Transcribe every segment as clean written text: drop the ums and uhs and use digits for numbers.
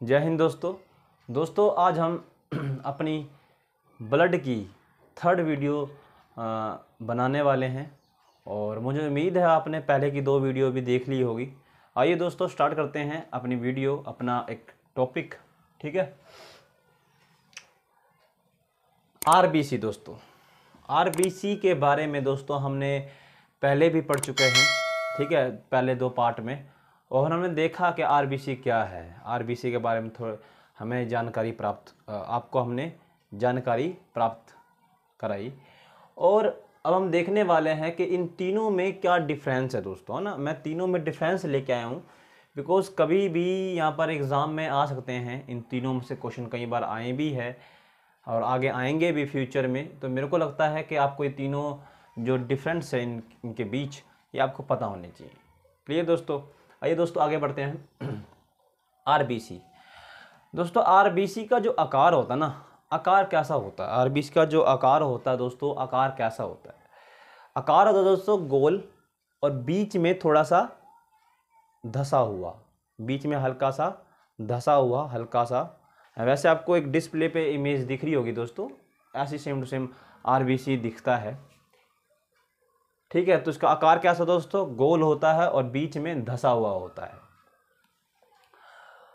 जय हिंद दोस्तों आज हम अपनी ब्लड की थर्ड वीडियो बनाने वाले हैं और मुझे उम्मीद है आपने पहले की 2 वीडियो भी देख ली होगी। आइए दोस्तों स्टार्ट करते हैं अपनी वीडियो, अपना एक टॉपिक। ठीक है, आरबीसी। दोस्तों आरबीसी के बारे में दोस्तों हमने पहले भी पढ़ चुके हैं, ठीक है, पहले 2 पार्ट में, और हमने देखा कि आरबीसी क्या है। आरबीसी के बारे में थोड़ा हमें जानकारी प्राप्त आपको हमने जानकारी प्राप्त कराई, और अब हम देखने वाले हैं कि इन तीनों में क्या डिफरेंस है दोस्तों, है ना। मैं तीनों में डिफरेंस लेके आया हूँ बिकॉज कभी भी यहाँ पर एग्ज़ाम में आ सकते हैं। इन तीनों में से क्वेश्चन कई बार आए भी है और आगे आएंगे भी फ्यूचर में, तो मेरे को लगता है कि आपको ये तीनों जो डिफरेंस है इनके बीच, ये आपको पता होने चाहिए। क्लियर दोस्तों। आइए दोस्तों आगे बढ़ते हैं। आरबीसी। दोस्तों आरबीसी का जो आकार होता है ना, आकार कैसा होता है? आरबीसी का जो आकार होता है दोस्तों, आकार कैसा होता है? आकार होता है दोस्तों गोल और बीच में थोड़ा सा धसा हुआ, बीच में हल्का सा धसा हुआ, हल्का सा। वैसे आपको एक डिस्प्ले पे इमेज दिख रही होगी दोस्तों, ऐसी सेम टू सेम आरबीसी दिखता है। ठीक है, तो इसका आकार कैसा दोस्तों? गोल होता है और बीच में धसा हुआ होता है।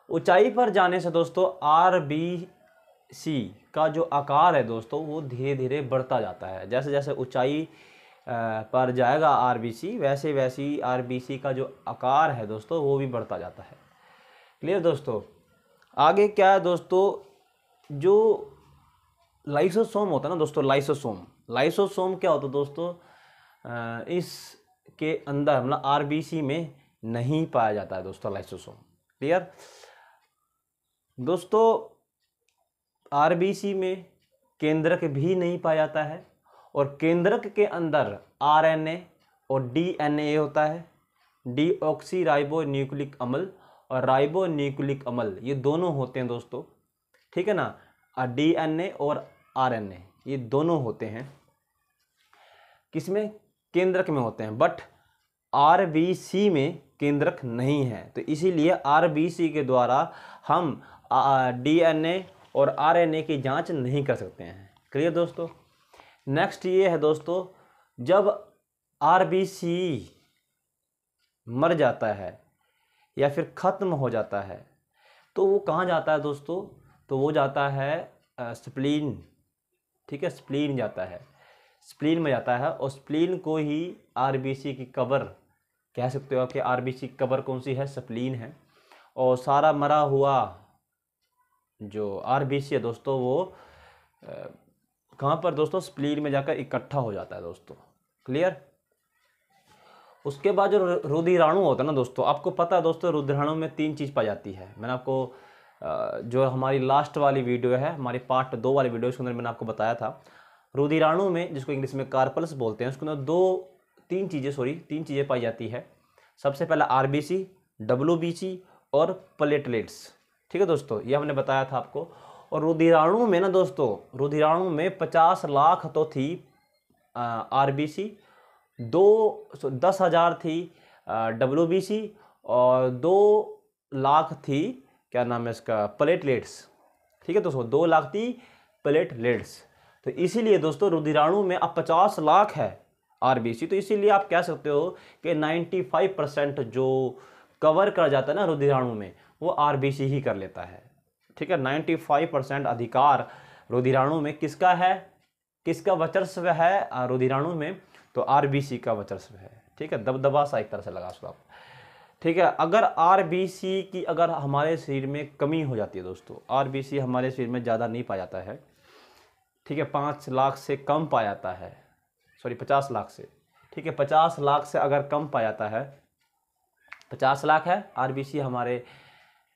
ऊंचाई पर जाने से दोस्तों आरबीसी का जो आकार है दोस्तों, वो धीरे धीरे बढ़ता जाता है। जैसे जैसे ऊंचाई पर जाएगा आरबीसी, वैसे वैसी आरबीसी का जो आकार है दोस्तों, वो भी बढ़ता जाता है। क्लियर दोस्तों। आगे क्या है दोस्तों, जो लाइसोसोम होता है ना दोस्तों, लाइसोसोम क्या होता है दोस्तों? इसके अंदर मतलब आरबीसी में नहीं पाया जाता है दोस्तों लाइसोसोम। क्लियर दोस्तों। आरबीसी में केंद्रक भी नहीं पाया जाता है, और केंद्रक के अंदर आरएनए और डीएनए होता है। डीऑक्सी राइबो न्यूक्लिक अम्ल और राइबो न्यूक्लिक अम्ल, ये दोनों होते हैं दोस्तों। ठीक है ना, डीएनए और आरएनए ये दोनों होते हैं किसमें? केंद्रक में होते हैं। बट आरबीसी में केंद्रक नहीं है, तो इसीलिए आरबीसी के द्वारा हम डीएनए और आरएनए की जांच नहीं कर सकते हैं। क्लियर दोस्तों। नेक्स्ट ये है दोस्तों, जब आरबीसी मर जाता है या फिर ख़त्म हो जाता है तो वो कहाँ जाता है दोस्तों? तो वो जाता है स्प्लीन। ठीक है, स्प्लीन जाता है, स्प्लीन में जाता है, और स्प्लीन को ही आरबीसी की कबर कह सकते हो कि आरबीसी की कबर कौन सी है? स्प्लीन है। और सारा मरा हुआ जो आरबीसी है दोस्तों, वो कहाँ पर दोस्तों? स्प्लीन में जाकर इकट्ठा हो जाता है दोस्तों। क्लियर। उसके बाद जो रुधिराणु होता है ना दोस्तों, आपको पता है दोस्तों रुधिराणु में 3 चीज़ पाई जाती है। मैंने आपको जो हमारी लास्ट वाली वीडियो है, हमारी पार्ट 2 वाली वीडियो, उसके अंदर मैंने आपको बताया था रुधिराणु में, जिसको इंग्लिश में कार्पल्स बोलते हैं, उसके अंदर 3 चीज़ें पाई जाती है। सबसे पहला आरबीसी, डब्ल्यूबीसी और प्लेटलेट्स। ठीक है दोस्तों, ये हमने बताया था आपको। और रुधिराणु में ना दोस्तों, रुधिराणु में 50 लाख तो थी आरबीसी, 10,000 थी डब्ल्यूबीसी, और 2 लाख थी, क्या नाम है इसका, प्लेटलेट्स। ठीक है दोस्तों, 2 लाख थी प्लेटलेट्स। तो इसीलिए दोस्तों रुधिराणु में अब 50 लाख है आरबीसी, तो इसीलिए आप कह सकते हो कि 95% जो कवर कर जाता है ना रुधिराणु में, वो आरबीसी ही कर लेता है। ठीक है, 95% अधिकार रुधिराणु में किसका है? किसका वर्चस्व है रुधिराणु में? तो आरबीसी का वर्चस्व है। ठीक है, दबदबा सा एक तरह से लगा सो आप। ठीक है, अगर आरबीसी की अगर हमारे शरीर में कमी हो जाती है दोस्तों, आरबीसी हमारे शरीर में ज़्यादा नहीं पाया जाता है, ठीक है, 5 लाख से कम पाया जाता है, 50 लाख से, ठीक है, 50 लाख से अगर कम पाया जाता है, 50 लाख है आरबीसी हमारे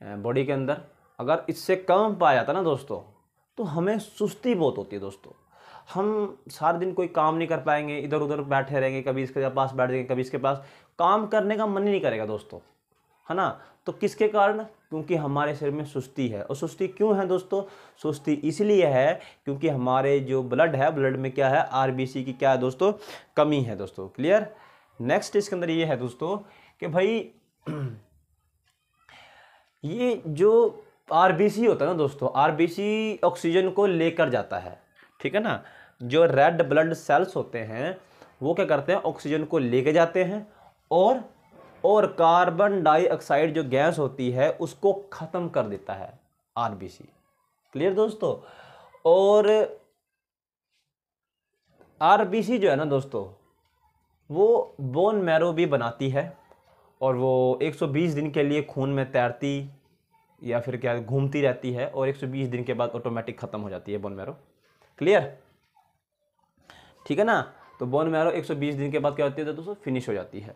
बॉडी के अंदर, अगर इससे कम पाया जाता ना दोस्तों, तो हमें सुस्ती बहुत होती है दोस्तों। हम सारा दिन कोई काम नहीं कर पाएंगे, इधर उधर बैठे रहेंगे, कभी इसके पास बैठ जाएंगे, कभी इसके पास, काम करने का मन ही नहीं करेगा दोस्तों, है ना। तो किसके कारण? क्योंकि हमारे शरीर में सुस्ती है। और सुस्ती क्यों है दोस्तों? सुस्ती इसलिए है क्योंकि हमारे जो ब्लड है, ब्लड में क्या है? आरबीसी की क्या है दोस्तों? कमी है दोस्तों। क्लियर। नेक्स्ट इसके अंदर ये है दोस्तों कि भाई ये जो आरबीसी होता है ना दोस्तों, आरबीसी ऑक्सीजन को लेकर जाता है, ठीक है ना। जो रेड ब्लड सेल्स होते हैं वो क्या करते हैं, ऑक्सीजन को लेके जाते हैं और कार्बन डाइऑक्साइड जो गैस होती है उसको खत्म कर देता है आरबीसी। क्लियर दोस्तों। और आरबीसी जो है ना दोस्तों वो बोन मैरो भी बनाती है, और वो 120 दिन के लिए खून में तैरती या फिर क्या घूमती रहती है, और 120 दिन के बाद ऑटोमेटिक खत्म हो जाती है बोन मैरो। क्लियर, ठीक है ना। तो बोन मैरो 120 दिन के बाद क्या होती है दोस्तों, फिनिश हो जाती है।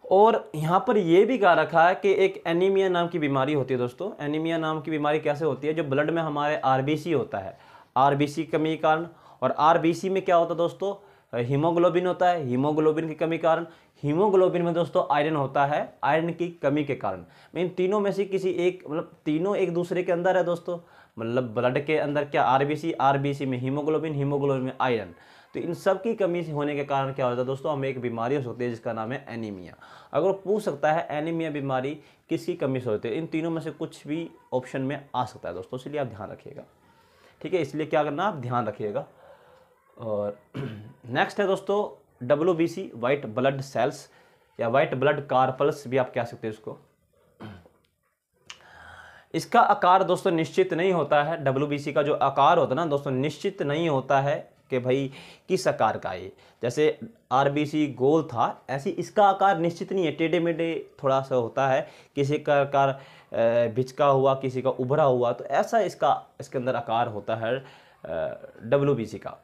और यहाँ पर यह भी कहा रखा है कि एक एनीमिया नाम की बीमारी होती है दोस्तों। एनीमिया नाम की बीमारी कैसे होती है, जो ब्लड में हमारे आरबीसी होता है, आरबीसी की कमी के कारण। और आरबीसी में क्या होता है दोस्तों, हीमोग्लोबिन होता है, हीमोग्लोबिन की कमी के कारण। हीमोग्लोबिन में दोस्तों आयरन होता है, आयरन की कमी के कारण। इन तीनों में से किसी एक, मतलब तीनों एक दूसरे के अंदर है दोस्तों। मतलब ब्लड के अंदर क्या, आरबीसी, आरबीसी में हीमोग्लोबिन, हीमोग्लोबिन में आयरन। तो इन सब की कमी होने के कारण क्या होता है दोस्तों, हमें एक बीमारी होती है जिसका नाम है एनीमिया। अगर पूछ सकता है एनीमिया बीमारी किसकी कमी से होती है, इन तीनों में से कुछ भी ऑप्शन में आ सकता है दोस्तों, इसलिए आप ध्यान रखिएगा, ठीक है। इसलिए क्या करना, आप ध्यान रखिएगा। और नेक्स्ट है दोस्तों WBC, वाइट ब्लड सेल्स या वाइट ब्लड कार्पल्स भी आप कह सकते हैं इसको। इसका आकार दोस्तों निश्चित नहीं होता है। WBC का जो आकार होता है ना दोस्तों, निश्चित नहीं होता है कि भाई किस आकार का है। जैसे आरबीसी गोल था, ऐसी इसका आकार निश्चित नहीं है, टेढ़े मेढ़े थोड़ा सा होता है। किसी का आकार भिचका हुआ, किसी का उभरा हुआ, तो ऐसा इसके अंदर आकार होता है WBC का,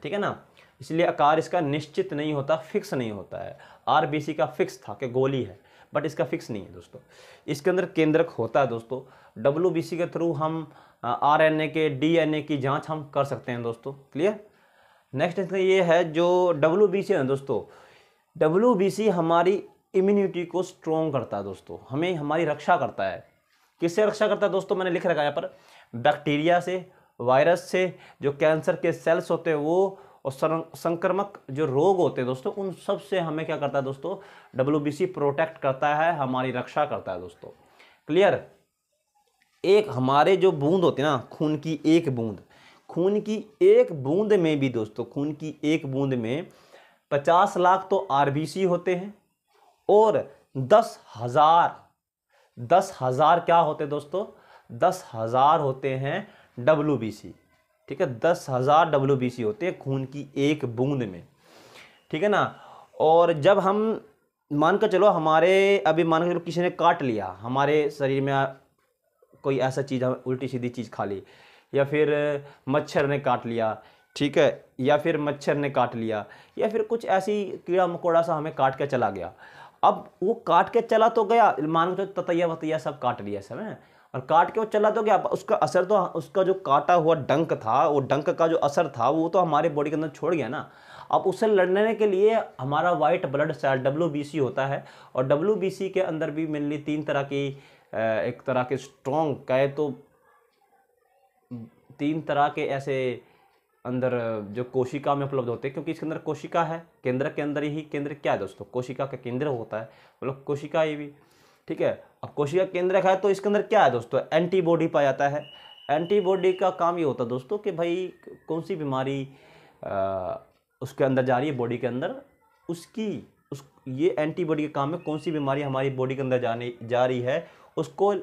ठीक है ना। इसलिए आकार इसका निश्चित नहीं होता, फिक्स नहीं होता है। आरबीसी का फिक्स था कि गोली है, बट इसका फिक्स नहीं है दोस्तों। इसके अंदर केंद्रक होता है दोस्तों। WBC के थ्रू हम RNA के, DNA की जांच हम कर सकते हैं दोस्तों। क्लियर। नेक्स्ट इसमें ये है जो WBC है दोस्तों, WBC हमारी इम्यूनिटी को स्ट्रॉन्ग करता है दोस्तों, हमें हमारी रक्षा करता है। किससे रक्षा करता है दोस्तों, मैंने लिख रखा है यहाँ पर, बैक्टीरिया से, वायरस से, जो कैंसर के सेल्स होते हैं वो, और संक्रामक जो रोग होते हैं दोस्तों, उन सब से हमें क्या करता है दोस्तों, WBC प्रोटेक्ट करता है, हमारी रक्षा करता है दोस्तों। क्लियर। एक हमारे जो बूंद होती है ना, खून की एक बूंद, खून की एक बूंद में भी दोस्तों, खून की एक बूंद में 50 लाख तो आरबीसी होते हैं, और 10,000 क्या होते हैं दोस्तों, 10,000 होते हैं WBC, ठीक है। 10,000 WBC होते हैं खून की एक बूंद में, ठीक है ना। और जब हम मान कर चलो, हमारे अभी मान कर चलो किसी ने काट लिया, हमारे शरीर में कोई ऐसा चीज़, हम उल्टी सीधी चीज़ खा ली, या फिर मच्छर ने काट लिया, ठीक है, या फिर मच्छर ने काट लिया, या फिर कुछ ऐसी कीड़ा मकोड़ा सा हमें काट के चला गया। अब वो काट के चला तो गया, मान के ततैया वतैया सब काट लिया सब है, और काट के वो चला तो गया, उसका असर तो, उसका जो काटा हुआ डंक था, वो डंक का जो असर था वो तो हमारे बॉडी के अंदर छोड़ गया ना। अब उससे लड़ने के लिए हमारा वाइट ब्लड सेल WBC होता है, और WBC के अंदर भी मेनली 3 तरह की, एक तरह के स्ट्रॉन्ग कहे तो 3 तरह के ऐसे अंदर जो कोशिका में उपलब्ध होते हैं, क्योंकि इसके अंदर कोशिका है, केंद्र के अंदर ही, केंद्र क्या है दोस्तों, कोशिका का केंद्र होता है, मतलब कोशिका ये भी, ठीक है। अब कोशिका केंद्रक है तो इसके अंदर क्या है दोस्तों, एंटीबॉडी पाया जाता है। एंटीबॉडी का काम ये होता है दोस्तों कि भाई कौन सी बीमारी उसके अंदर जा रही है, बॉडी के अंदर, ये एंटीबॉडी के काम में कौन सी बीमारी हमारी बॉडी के अंदर जा रही है, उसको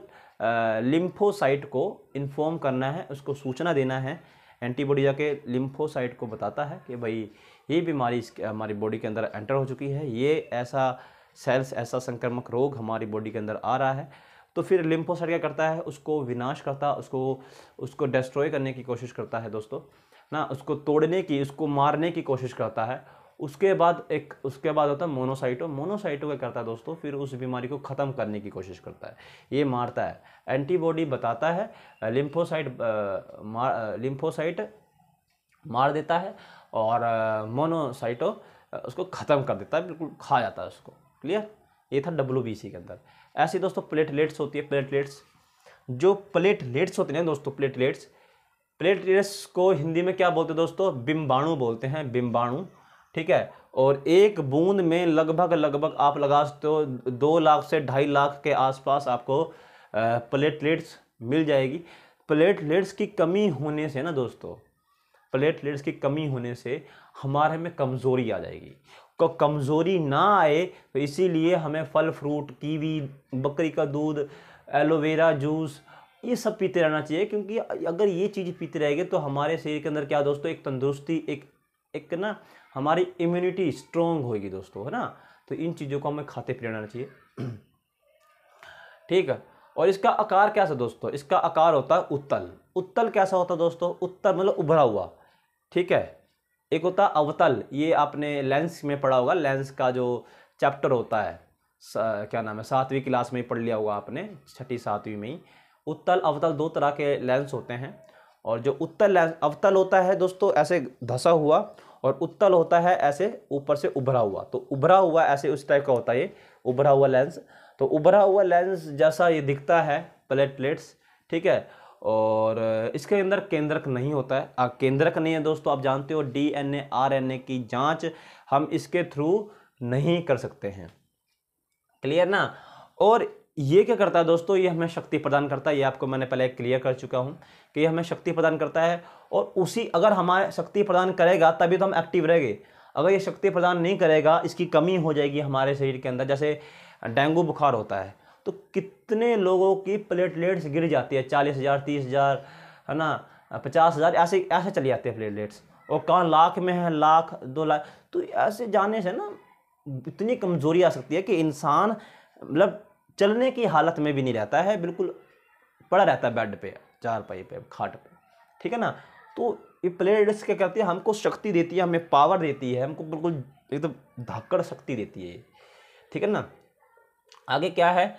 लिम्फोसाइट को इन्फॉर्म करना है, उसको सूचना देना है। एंटीबॉडी जाके लिम्फोसाइट को बताता है कि भाई ये बीमारी हमारी बॉडी के अंदर एंटर हो चुकी है, ये ऐसा सेल्स, ऐसा संक्रामक रोग हमारी बॉडी के अंदर आ रहा है। तो फिर लिम्फोसाइट क्या करता है, उसको विनाश करता है, उसको डिस्ट्रॉय करने की कोशिश करता है दोस्तों ना, उसको तोड़ने की, उसको मारने की कोशिश करता है। उसके बाद होता है मोनोसाइटो। मोनोसाइटो क्या करता है दोस्तों, फिर उस बीमारी को ख़त्म करने की कोशिश करता है, ये मारता है। एंटीबॉडी बताता है, लिम्फोसाइट मार देता है, और मोनोसाइटो उसको ख़त्म कर देता है, बिल्कुल खा जाता है उसको। क्लियर। ये था WBC के अंदर। ऐसी दोस्तों प्लेटलेट्स होती है, प्लेटलेट्स होती हैं दोस्तों, प्लेटलेट्स को हिंदी में क्या बोलते हैं दोस्तों, बिंबाणु बोलते हैं, बिंबाणु, ठीक है। और एक बूंद में लगभग आप लगा सकते हो 2 लाख से 2.5 लाख के आसपास आपको प्लेटलेट्स मिल जाएगी। प्लेटलेट्स की कमी होने से ना दोस्तों, प्लेटलेट्स की कमी होने से हमारे में कमज़ोरी आ जाएगी। को कमज़ोरी ना आए तो इसीलिए हमें फल फ्रूट, कीवी, बकरी का दूध, एलोवेरा जूस, ये सब पीते रहना चाहिए। क्योंकि अगर ये चीज़ पीते रहेंगे तो हमारे शरीर के अंदर क्या दोस्तों, एक तंदुरुस्ती, एक ना हमारी इम्यूनिटी स्ट्रोंग होगी दोस्तों, है ना। तो इन चीज़ों को हमें खाते पीते रहना चाहिए। ठीक है। और इसका आकार कैसा दोस्तों, इसका आकार होता है उत्तल। उत्तल कैसा होता है दोस्तों, उत्तल मतलब उभरा हुआ। ठीक है। एक होता है अवतल, ये आपने लेंस में पढ़ा होगा, लेंस का जो चैप्टर होता है, क्या नाम है, 7वीं क्लास में ही पढ़ लिया होगा आपने, 6ठी 7वीं में ही। उत्तल अवतल 2 तरह के लेंस होते हैं। और जो उत्तल लेंस, अवतल होता है दोस्तों ऐसे धंसा हुआ, और उत्तल होता है ऐसे ऊपर से उभरा हुआ। तो उभरा हुआ ऐसे उस टाइप का होता है ये उभरा हुआ लेंस। तो उभरा हुआ लेंस जैसा ये दिखता है प्लेटलेट्स। ठीक है। और इसके अंदर केंद्रक नहीं होता है, केंद्रक नहीं है दोस्तों। आप जानते हो डीएनए आरएनए की जांच हम इसके थ्रू नहीं कर सकते हैं। क्लियर ना। और ये क्या करता है दोस्तों, ये हमें शक्ति प्रदान करता है। ये आपको मैंने पहले क्लियर कर चुका हूँ कि ये हमें शक्ति प्रदान करता है। और उसी, अगर हमारे शक्ति प्रदान करेगा तभी तो हम एक्टिव रहेंगे। अगर ये शक्ति प्रदान नहीं करेगा, इसकी कमी हो जाएगी हमारे शरीर के अंदर। जैसे डेंगू बुखार होता है तो कितने लोगों की प्लेटलेट्स गिर जाती है, 40,000, 30,000, है ना, 50,000, ऐसे ऐसे चली जाती है प्लेटलेट्स। और कहाँ लाख में है, लाख 2 लाख। तो ऐसे जाने से ना इतनी कमजोरी आ सकती है कि इंसान मतलब चलने की हालत में भी नहीं रहता है, बिल्कुल पड़ा रहता है बेड पे, चारपाई पे, खाट पे। ठीक है ना। तो ये प्लेटलेट्स क्या करती है, हमको शक्ति देती है, हमें पावर देती है, हमको बिल्कुल एकदम धाकड़ शक्ति देती है। ठीक है ना। आगे क्या है,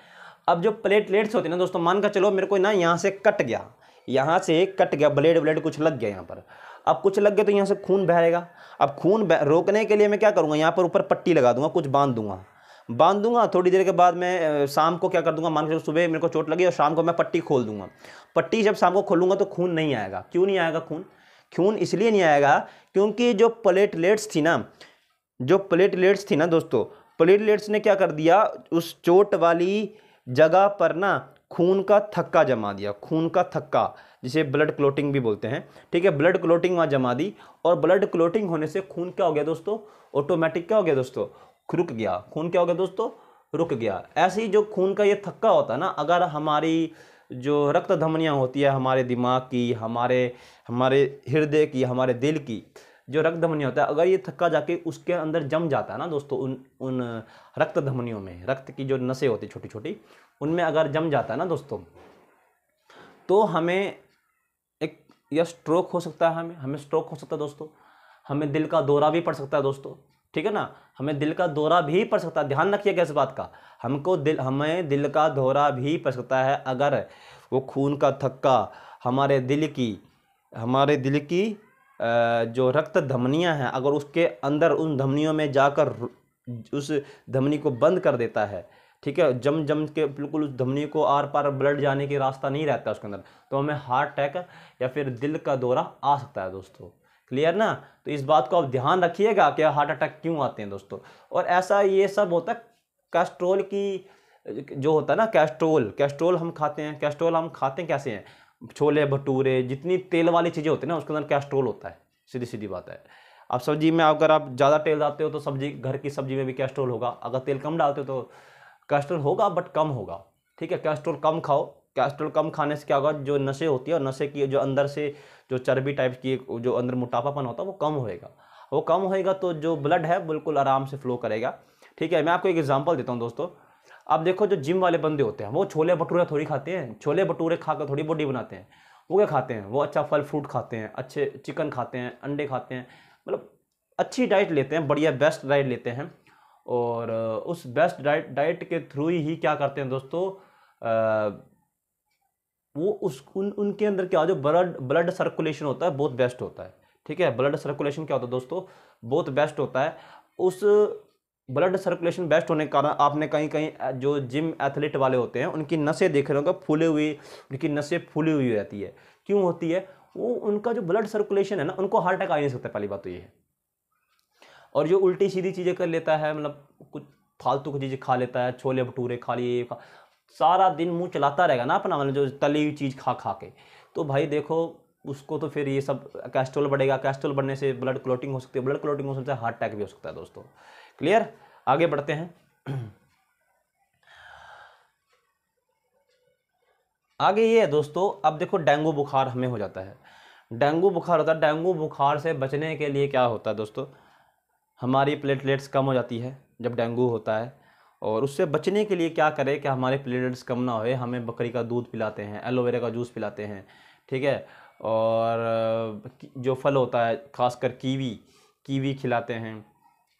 अब जो प्लेटलेट्स होती है ना दोस्तों, मान कर चलो मेरे को ना यहाँ से कट गया, यहाँ से कट गया, ब्लेड कुछ लग गया यहाँ पर। अब कुछ लग गया तो यहाँ से खून बहेगा। अब खून रोकने के लिए मैं क्या करूँगा, यहाँ पर ऊपर पट्टी लगा दूंगा, कुछ बांध दूंगा। थोड़ी देर के बाद मैं शाम को क्या कर दूंगा, मान के सुबह मेरे को चोट लगी और शाम को मैं पट्टी खोल दूंगा। पट्टी जब शाम को खोलूंगा तो खून नहीं आएगा। क्यों नहीं आएगा खून इसलिए नहीं आएगा क्योंकि जो प्लेटलेट्स थी ना दोस्तों, प्लेटलेट्स ने क्या कर दिया, उस चोट वाली जगह पर ना खून का थक्का जमा दिया। खून का थक्का जिसे ब्लड क्लोटिंग भी बोलते हैं। ठीक है। ब्लड क्लोटिंग वहाँ जमा दी, और ब्लड क्लोटिंग होने से खून क्या हो गया दोस्तों, ऑटोमेटिक क्या हो गया दोस्तों, रुक गया। खून क्या हो गया दोस्तों, रुक गया। ऐसे ही जो खून का ये थक्का होता है ना, अगर हमारी जो रक्त धमनियाँ होती है, हमारे दिमाग की, हमारे हृदय की, हमारे दिल की जो रक्त धमनियाँ होता है, अगर ये थक्का जाके उसके अंदर जम जाता है ना दोस्तों, उन रक्त धमनियों में, रक्त की जो नसें होती छोटी छोटी, उनमें अगर जम जाता है ना दोस्तों, तो हमें एक या स्ट्रोक हो सकता है, हमें स्ट्रोक हो सकता है दोस्तों। हमें दिल का दौरा भी पड़ सकता है दोस्तों। ठीक है ना। हमें दिल का दौरा भी पड़ सकता है, ध्यान रखिएगा इस बात का। हमें दिल का दौरा भी पड़ सकता है अगर वो खून का थक्का हमारे दिल की जो रक्त धमनियां हैं, अगर उसके अंदर उन धमनियों में जाकर उस धमनी को बंद कर देता है। ठीक है। जम के बिल्कुल उस धमनी को आर पार ब्लड जाने की रास्ता नहीं रहता उसके अंदर, तो हमें हार्ट अटैक या फिर दिल का दौरा आ सकता है दोस्तों। क्लियर ना। तो इस बात को आप ध्यान रखिएगा कि हार्ट अटैक क्यों आते हैं दोस्तों। और ऐसा ये सब होता है कैस्ट्रोल की जो होता है ना, कैस्ट्रोल हम खाते हैं। कैस्ट्रोल हम खाते हैं कैसे हैं, छोले भटूरे, जितनी तेल वाली चीज़ें होती हैं ना, उसके अंदर कैस्ट्रोल होता है। सीधी सीधी बात है। अब सब्जी में अगर आप ज़्यादा तेल डालते हो तो सब्जी, घर की सब्जी में भी कैस्ट्रोल होगा। अगर तेल कम डालते हो तो कैस्ट्रोल होगा, बट कम होगा। ठीक है। कैस्ट्रोल कम खाओ। कैस्ट्रोल कम खाने से क्या होगा, जो नशे होती है और नशे की जो अंदर से जो चर्बी टाइप की जो अंदर मोटापापन होता है वो कम होएगा तो जो ब्लड है बिल्कुल आराम से फ्लो करेगा। ठीक है। मैं आपको एक एग्जांपल देता हूँ दोस्तों। आप देखो जो जिम वाले बंदे होते हैं वो छोले भटूरे थोड़ी खाते हैं, छोले भटूरे खाकर थोड़ी बॉडी बनाते हैं। वो क्या खाते हैं, वो अच्छा फल फ्रूट खाते हैं, अच्छे चिकन खाते हैं, अंडे खाते हैं, मतलब अच्छी डाइट लेते हैं, बढ़िया बेस्ट डाइट लेते हैं। और उस बेस्ट डाइट के थ्रू ही क्या करते हैं दोस्तों, वो उनके अंदर क्या जो ब्लड सर्कुलेशन होता है बहुत बेस्ट होता है। ठीक है। ब्लड सर्कुलेशन क्या होता है दोस्तों, बहुत बेस्ट होता है। उस ब्लड सर्कुलेशन बेस्ट होने के कारण आपने कहीं कहीं जो जिम एथलीट वाले होते हैं उनकी नसें देख रहे होंगे, उनकी नसें फूली हुई रहती है। क्यों होती है, वो उनका जो ब्लड सर्कुलेशन है ना, उनको हार्ट अटैक आ नहीं सकता, पहली बात तो ये है। और जो उल्टी सीधी चीज़ें कर लेता है, मतलब कुछ फालतू की चीज़ें खा लेता है, छोले भटूरे खा लिए, सारा दिन मुंह चलाता रहेगा ना अपना, मतलब जो तली हुई चीज़ खा खा के, तो भाई देखो उसको तो फिर ये सब कैस्ट्रोल बढ़ेगा, कैस्ट्रोल बढ़ने से ब्लड क्लॉटिंग हो सकती है, ब्लड क्लॉटिंग हो सकता है, हार्ट अटैक भी हो सकता है दोस्तों। क्लियर, आगे बढ़ते हैं। आगे ये है दोस्तों, अब देखो डेंगू बुखार हमें हो जाता है, डेंगू बुखार होता है। डेंगू बुखार से बचने के लिए क्या होता है दोस्तों, हमारी प्लेटलेट्स कम हो जाती है जब डेंगू होता है, और उससे बचने के लिए क्या करें कि हमारे प्लेटलेट्स कम ना होए, हमें बकरी का दूध पिलाते हैं, एलोवेरा का जूस पिलाते हैं, ठीक है, और जो फल होता है खासकर कीवी, कीवी खिलाते हैं,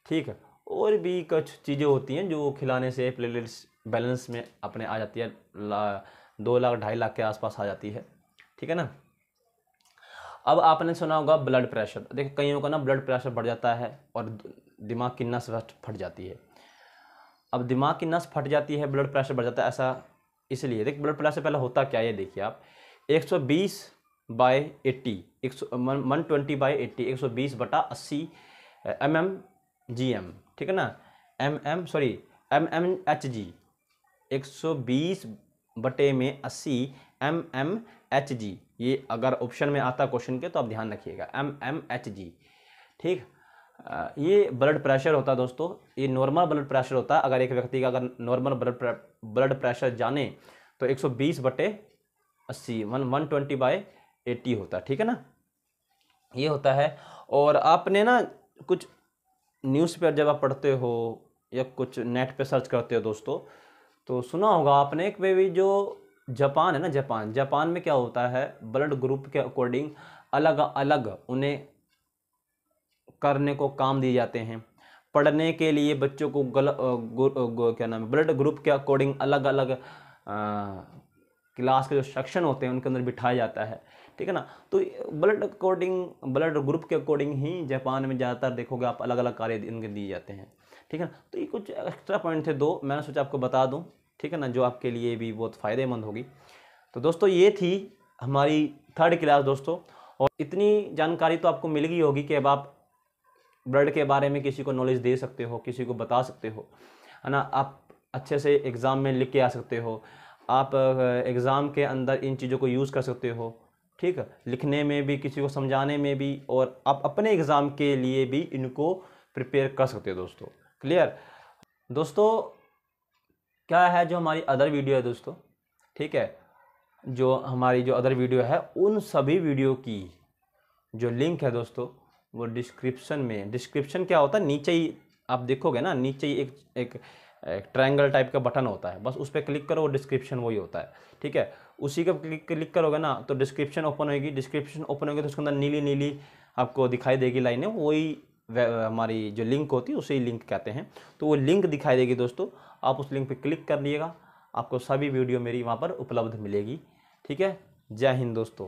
ठीक है, और भी कुछ चीज़ें होती हैं जो खिलाने से प्लेटलेट्स बैलेंस में अपने आ जाती है, 2 लाख 2.5 लाख के आसपास आ जाती है, ठीक है ना। अब आपने सुना होगा ब्लड प्रेशर, देखिए कईयों का ना ब्लड प्रेशर बढ़ जाता है और दिमाग की नस फट जाती है। अब दिमाग की नस फट जाती है, ब्लड प्रेशर बढ़ जाता है, ऐसा इसलिए, देखिए ब्लड प्रेशर पहले होता क्या है, देखिए आप 120/80, 120/80, 120/80 mm/gm, ठीक है ना, mmHg, 120/80 mmHg, ये अगर ऑप्शन में आता क्वेश्चन के तो आप ध्यान रखिएगा, mmHg, ठीक। ये ब्लड प्रेशर होता है दोस्तों, ये नॉर्मल ब्लड प्रेशर होता है। अगर एक व्यक्ति का अगर नॉर्मल ब्लड प्रेशर जाने तो 120/80, 120/80 होता है, ठीक है ना, ये होता है। और आपने ना कुछ न्यूज़ पर जब आप पढ़ते हो या कुछ नेट पे सर्च करते हो दोस्तों, तो सुना होगा आपने कि भाई जो जापान है ना, जापान में क्या होता है, ब्लड ग्रुप के अकॉर्डिंग अलग अलग उन्हें करने को काम दिए जाते हैं। पढ़ने के लिए बच्चों को क्या नाम है, ब्लड ग्रुप के अकॉर्डिंग अलग अलग क्लास के जो सेक्शन होते हैं उनके अंदर बिठाया जाता है, ठीक है ना। तो ब्लड ग्रुप के अकॉर्डिंग ही जापान में ज़्यादातर देखोगे आप अलग अलग कार्य इनके दिए जाते हैं, ठीक है ना। तो ये कुछ एक्स्ट्रा पॉइंट थे 2, मैंने सोचा आपको बता दूं, ठीक है ना, जो आपके लिए भी बहुत फ़ायदेमंद होगी। तो दोस्तों ये थी हमारी 3rd क्लास दोस्तों, और इतनी जानकारी तो आपको मिल गई होगी कि अब आप ब्लड के बारे में किसी को नॉलेज दे सकते हो, किसी को बता सकते हो, है ना। आप अच्छे से एग्ज़ाम में लिख के आ सकते हो, आप एग्ज़ाम के अंदर इन चीज़ों को यूज़ कर सकते हो, ठीक है, लिखने में भी, किसी को समझाने में भी, और आप अपने एग्ज़ाम के लिए भी इनको प्रिपेयर कर सकते हो दोस्तों। क्लियर दोस्तों, क्या है जो हमारी अदर वीडियो है दोस्तों, ठीक है, जो हमारी जो अदर वीडियो है उन सभी वीडियो की जो लिंक है दोस्तों वो डिस्क्रिप्शन क्या होता है, नीचे ही आप देखोगे ना, नीचे ही एक ट्रायंगल टाइप का बटन होता है, बस उस पर क्लिक करो, डिस्क्रिप्शन वही होता है, ठीक है। उसी का क्लिक करोगे ना तो डिस्क्रिप्शन ओपन होगी, डिस्क्रिप्शन ओपन होगी तो उसके अंदर नीली नीली आपको दिखाई देगी लाइनें, वही हमारी जो लिंक होती है उसे लिंक कहते हैं। तो वो लिंक दिखाई देगी दोस्तों, आप उस लिंक पे क्लिक कर लिएगा, आपको सभी वीडियो मेरी वहाँ पर उपलब्ध मिलेगी, ठीक है। जय हिंद दोस्तों।